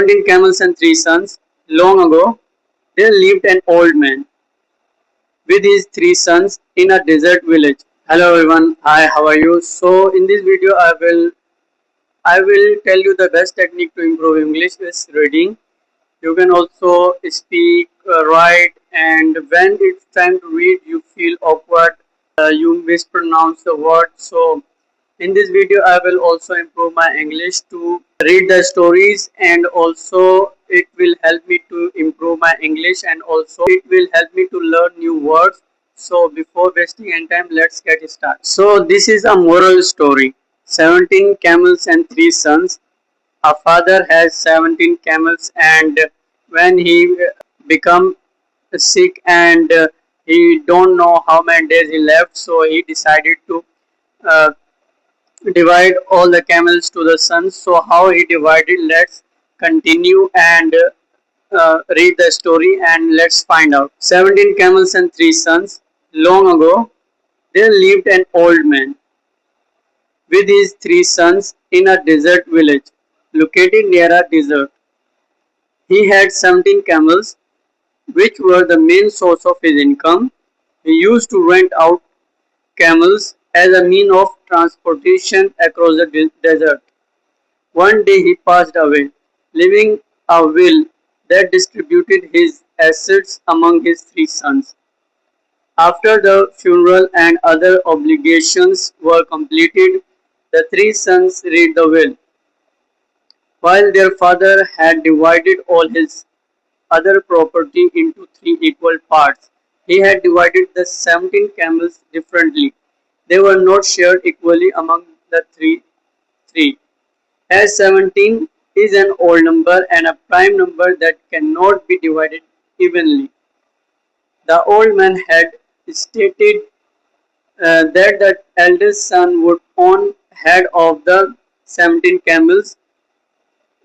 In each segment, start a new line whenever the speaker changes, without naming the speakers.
17 camels and 3 sons. Long ago, there lived an old man with his 3 sons in a desert village. Hello everyone, hi, how are you? So in this video I will tell you the best technique to improve English is reading. You can also speak, write, and when it's time to read you feel awkward, you mispronounce the word. So in this video I will also improve my English to read the stories, and also it will help me to improve my English, and also it will help me to learn new words. So before wasting any time, let's get started. So this is a moral story. 17 camels and 3 sons. A father has 17 camels, and when he become sick, and he don't know how many days he left, so he decided to uh, divide all the camels to the sons. So how he divided, let's continue and read the story and let's find out. 17 camels and 3 sons. Long ago, there lived an old man with his 3 sons in a desert village located near a desert. He had 17 camels, which were the main source of his income. He used to rent out camels as a mean of transportation across the desert. One day he passed away, leaving a will that distributed his assets among his 3 sons. After the funeral and other obligations were completed, the 3 sons read the will. While their father had divided all his other property into 3 equal parts, he had divided the 17 camels differently. They were not shared equally among the three. As 17 is an odd number and a prime number that cannot be divided evenly, the old man had stated that the eldest son would own head of the 17 camels.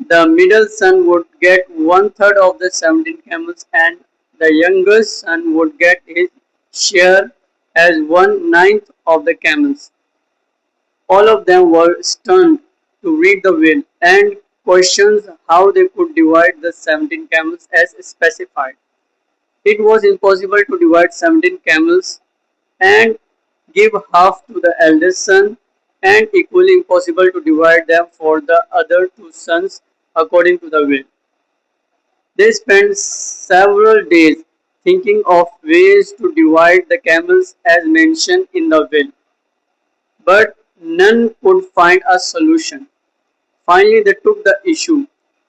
The middle son would get one third of the 17 camels, and the youngest son would get his share as 1/9 of the camels. All of them were stunned to read the will and questioned how they could divide the 17 camels as specified. It was impossible to divide 17 camels and give half to the eldest son, and equally impossible to divide them for the other 2 sons according to the will. They spent several days thinking of ways to divide the camels as mentioned in the will, but none could find a solution. Finally, they took the issue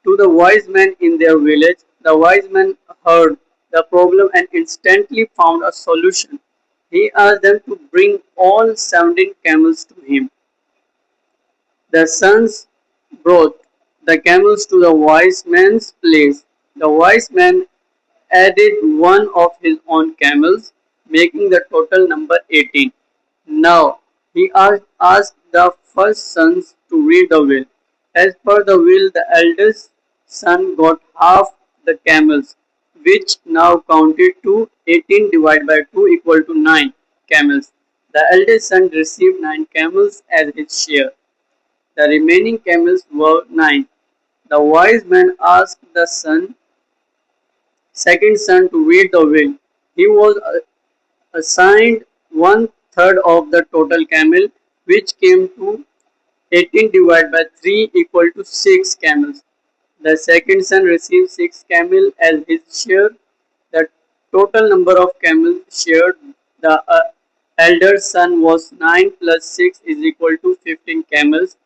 to the wise men in their village. The wise man heard the problem and instantly found a solution. He asked them to bring all 17 camels to him. The sons brought the camels to the wise man's place. The wise man added one of his own camels, making the total number 18. Now he asked the first sons to read the will. As per the will, the eldest son got half the camels, which now counted to 18 divided by 2 equal to 9 camels. The eldest son received 9 camels as his share. The remaining camels were 9. The wise man asked the second son to read the will. He was assigned one third of the total camel, which came to 18 divided by 3 equal to 6 camels. The second son received 6 camels as his share. The total number of camels shared the elder son was 9 plus 6 is equal to 15 camels.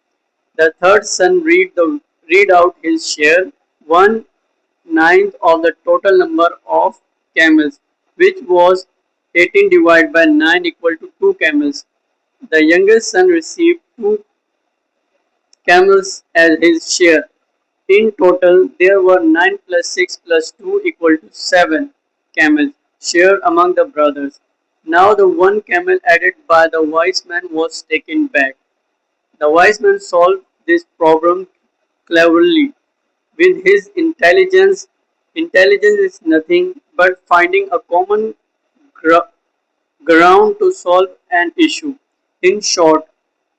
The third son read out his share, 1/9 of the total number of camels, which was 18 divided by 9 equal to 2 camels. The youngest son received 2 camels as his share. In total, there were 9 plus 6 plus 2 equal to 7 camels shared among the brothers. Now the one camel added by the wise man was taken back. The wise man solved this problem cleverly. With his intelligence, intelligence is nothing but finding a common ground to solve an issue. In short,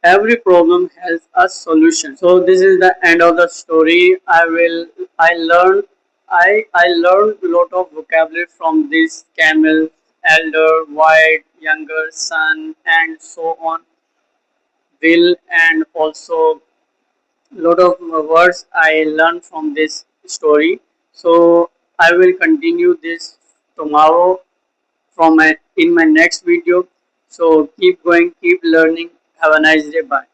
Every problem has a solution. So this is the end of the story. I learned I learned a lot of vocabulary from this: camel, elder, white, younger, son, and so on, will, and also lot of words I learned from this story. So I will continue this tomorrow in my next video. So keep going, keep learning. Have a nice day. Bye.